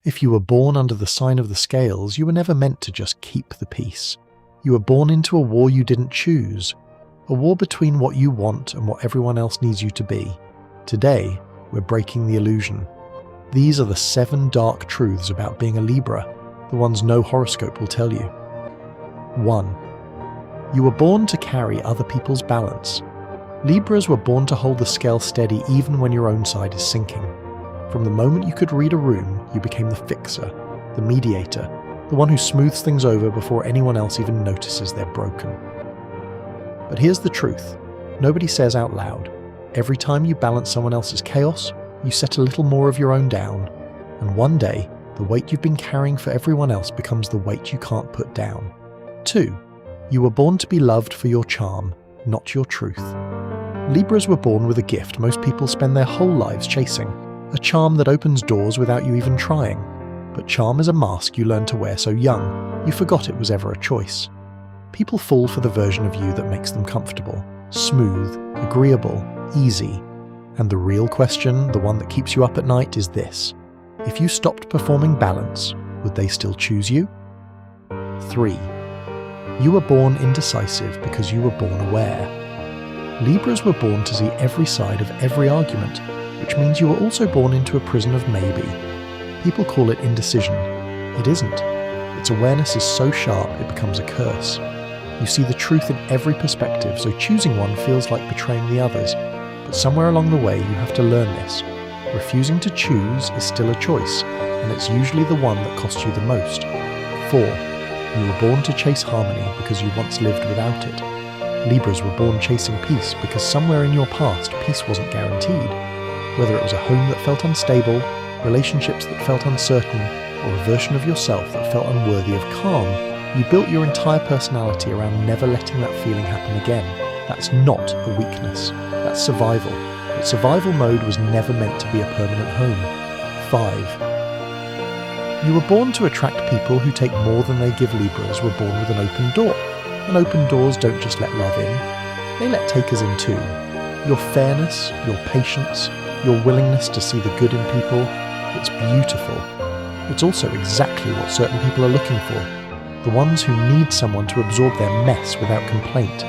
If you were born under the sign of the scales, you were never meant to just keep the peace. You were born into a war you didn't choose, a war between what you want and what everyone else needs you to be. Today, we're breaking the illusion. These are the 7 dark truths about being a Libra, the ones no horoscope will tell you. 1. You were born to carry other people's balance. Libras were born to hold the scale steady even when your own side is sinking. From the moment you could read a room, you became the fixer, the mediator, the one who smooths things over before anyone else even notices they're broken. But here's the truth. Nobody says out loud. Every time you balance someone else's chaos, you set a little more of your own down, and one day, the weight you've been carrying for everyone else becomes the weight you can't put down. 2. You were born to be loved for your charm, not your truth. Libras were born with a gift most people spend their whole lives chasing, a charm that opens doors without you even trying. But charm is a mask you learn to wear so young, you forgot it was ever a choice. People fall for the version of you that makes them comfortable, smooth, agreeable, easy. And the real question, the one that keeps you up at night, is this. If you stopped performing balance, would they still choose you? 3. You were born indecisive because you were born aware. Libras were born to see every side of every argument, which means you were also born into a prison of maybe. People call it indecision. It isn't. Its awareness is so sharp it becomes a curse. You see the truth in every perspective, so choosing one feels like betraying the others. But somewhere along the way you have to learn this. Refusing to choose is still a choice, and it's usually the one that costs you the most. 4. You were born to chase harmony because you once lived without it. Libras were born chasing peace because somewhere in your past peace wasn't guaranteed. Whether it was a home that felt unstable, relationships that felt uncertain, or a version of yourself that felt unworthy of calm, you built your entire personality around never letting that feeling happen again. That's not a weakness. That's survival. But survival mode was never meant to be a permanent home. 5. You were born to attract people who take more than they give. Libras were born with an open door. And open doors don't just let love in, they let takers in too. Your fairness, your patience, your willingness to see the good in people, it's beautiful. It's also exactly what certain people are looking for. The ones who need someone to absorb their mess without complaint.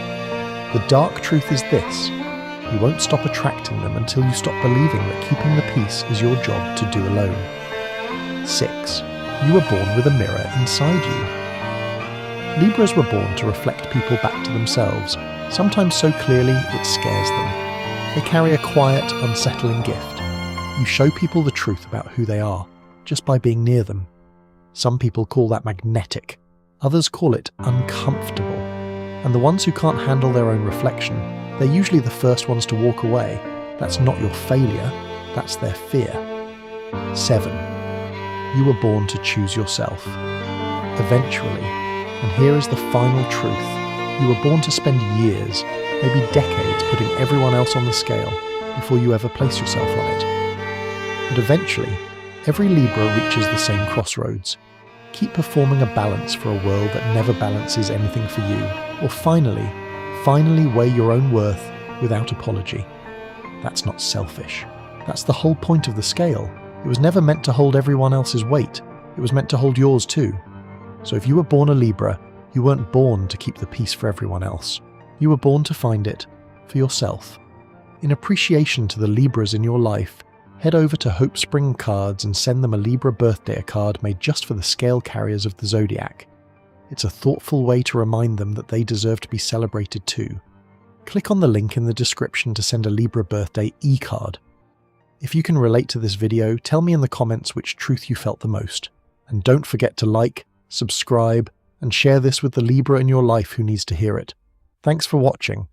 The dark truth is this. You won't stop attracting them until you stop believing that keeping the peace is your job to do alone. 6. You were born with a mirror inside you. Libras were born to reflect people back to themselves, sometimes so clearly it scares them. They carry a quiet, unsettling gift. You show people the truth about who they are, just by being near them. Some people call that magnetic, others call it uncomfortable. And the ones who can't handle their own reflection, they're usually the first ones to walk away. That's not your failure, that's their fear. 7. You were born to choose yourself. Eventually, and here is the final truth, you were born to spend years, maybe decades, putting everyone else on the scale before you ever place yourself on it. But eventually, every Libra reaches the same crossroads. Keep performing a balance for a world that never balances anything for you, or finally weigh your own worth without apology. That's not selfish. That's the whole point of the scale. It was never meant to hold everyone else's weight. It was meant to hold yours too. So if you were born a Libra, you weren't born to keep the peace for everyone else. You were born to find it for yourself. In appreciation to the Libras in your life, head over to Hope Spring Cards and send them a Libra birthday card made just for the scale carriers of the zodiac. It's a thoughtful way to remind them that they deserve to be celebrated too. Click on the link in the description to send a Libra birthday e-card. If you can relate to this video, tell me in the comments which truth you felt the most. And don't forget to like, subscribe, and share this with the Libra in your life who needs to hear it. Thanks for watching.